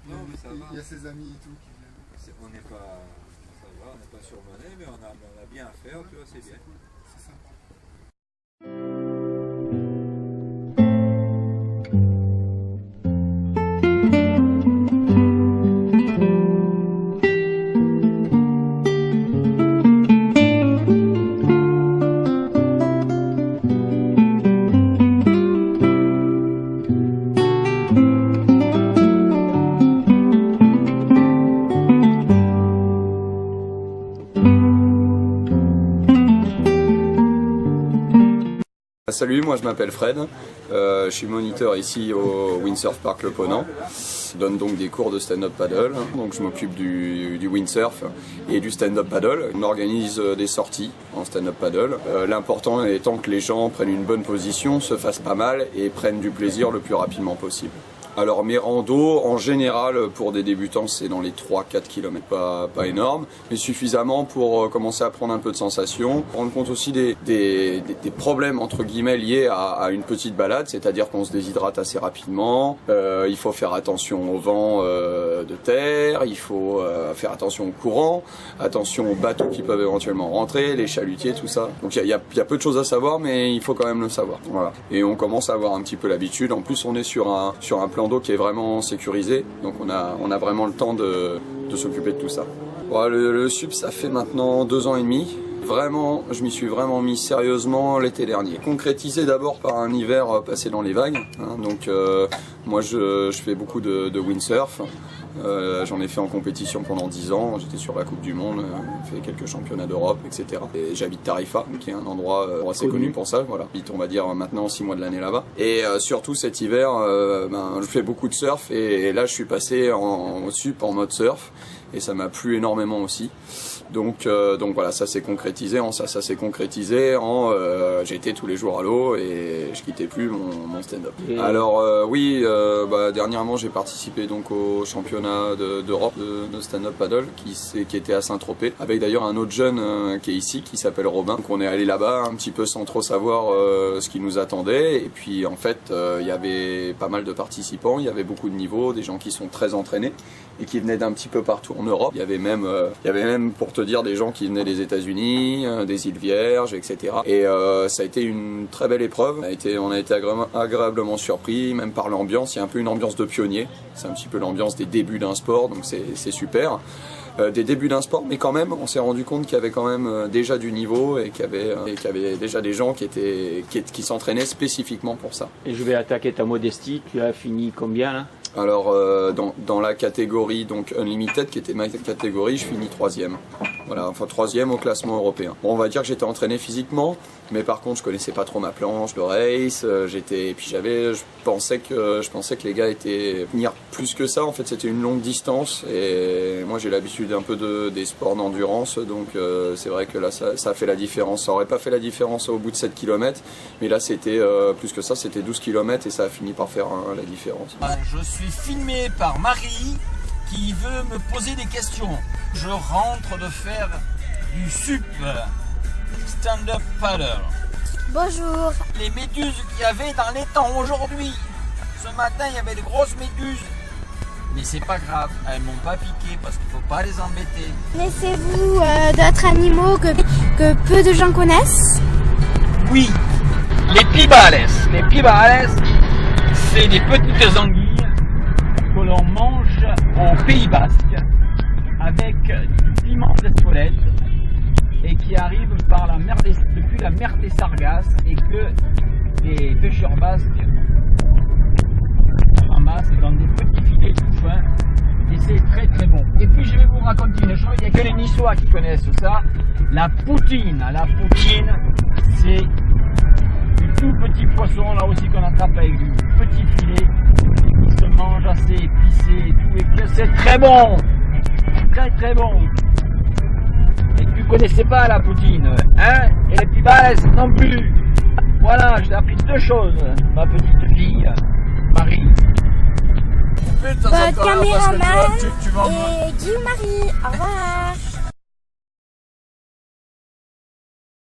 Non, mais ça va. Il y a ses amis et tout qui viennent. On n'est pas, ça va, on n'est pas surmené, mais on a bien à faire, tu vois, c'est bien. Cool, c'est sympa. Salut, moi je m'appelle Fred, je suis moniteur ici au Windsurf Parc Le Ponant. Je donne donc des cours de stand-up paddle, donc je m'occupe du windsurf et du stand-up paddle. On organise des sorties en stand-up paddle, l'important étant que les gens prennent une bonne position, se fassent pas mal et prennent du plaisir le plus rapidement possible. Alors mes randos, en général, pour des débutants, c'est dans les 3-4 km, pas énorme, mais suffisamment pour commencer à prendre un peu de sensations. Rendre compte aussi des problèmes, entre guillemets, liés à une petite balade, c'est-à-dire qu'on se déshydrate assez rapidement, il faut faire attention au vent de terre, il faut faire attention au courant, attention aux bateaux qui peuvent éventuellement rentrer, les chalutiers, tout ça. Donc il y a peu de choses à savoir, mais il faut quand même le savoir. Voilà. Et on commence à avoir un petit peu l'habitude. En plus, on est sur un plan d'eau qui est vraiment sécurisé, donc on a vraiment le temps de s'occuper de tout ça. Bon, le SUP, ça fait maintenant 2 ans et demi. Vraiment, je m'y suis vraiment mis sérieusement l'été dernier. Concrétisé d'abord par un hiver passé dans les vagues. Hein, donc moi je fais beaucoup de windsurf. J'en ai fait en compétition pendant 10 ans. J'étais sur la Coupe du Monde, fait quelques championnats d'Europe, etc. Et j'habite Tarifa, qui est un endroit assez connu pour ça. Voilà, j'habite, on va dire maintenant 6 mois de l'année là-bas. Et surtout cet hiver, je fais beaucoup de surf et là je suis passé en SUP en mode surf et ça m'a plu énormément aussi. Donc voilà, ça s'est concrétisé en j'étais tous les jours à l'eau et je quittais plus mon stand-up. Alors oui, dernièrement j'ai participé donc au championnat d'Europe de stand-up paddle qui était à Saint-Tropez, avec d'ailleurs un autre jeune qui est ici, qui s'appelle Robin. Donc on est allé là-bas un petit peu sans trop savoir ce qui nous attendait, et puis en fait il y avait pas mal de participants, il y avait beaucoup de niveaux, des gens qui sont très entraînés et qui venaient d'un petit peu partout en Europe. Il y avait même pour te dire des gens qui venaient des États-Unis, des îles Vierges, etc. Et ça a été une très belle épreuve. On a été agréablement surpris, même par l'ambiance. Il y a un peu une ambiance de pionnier. C'est un petit peu l'ambiance des débuts d'un sport, donc c'est super. Des débuts d'un sport, mais quand même, on s'est rendu compte qu'il y avait quand même déjà du niveau et qu'il y avait déjà des gens qui s'entraînaient spécifiquement pour ça. Et je vais attaquer ta modestie. Tu as fini combien là ? Alors dans la catégorie donc Unlimited, qui était ma catégorie, je finis 3e. Voilà, enfin 3e au classement européen. Bon, on va dire que j'étais entraîné physiquement, mais par contre je connaissais pas trop ma planche de race. Je pensais que les gars étaient venir plus que ça. En fait, c'était une longue distance et moi j'ai l'habitude un peu des sports d'endurance, donc c'est vrai que là ça a fait la différence. Ça aurait pas fait la différence au bout de 7 km, mais là c'était plus que ça, c'était 12 km et ça a fini par faire la différence. Je suis filmé par Marie qui veut me poser des questions. Je rentre de faire du SUP, stand-up paddle. Bonjour. Les méduses qu'il y avait dans l'étang aujourd'hui. Ce matin, il y avait de grosses méduses. Mais c'est pas grave, elles m'ont pas piqué parce qu'il faut pas les embêter. Connaissez-vous d'autres animaux que peu de gens connaissent? Oui, les pibales. Les pibales, c'est des petites anguilles que l'on mange au Pays Basque avec du piment d'Espelette et qui arrive depuis la mer des Sargasses, et que les pêcheurs basques ramassent dans des petits filets tout fins, et c'est très très bon. Et puis je vais vous raconter une chose, il n'y a que les Niçois qui connaissent ça, la poutine. La poutine, c'est du tout petit poisson, là aussi qu'on attrape avec du petit filet, qui se mange assez épicé et tout, et que c'est très bon, très très bon. Et tu connaissais pas la poutine, hein? Et les pibales non plus. Voilà, je t'ai appris 2 choses, ma petite fille, Marie. Votre caméraman et Guy Marie, au revoir.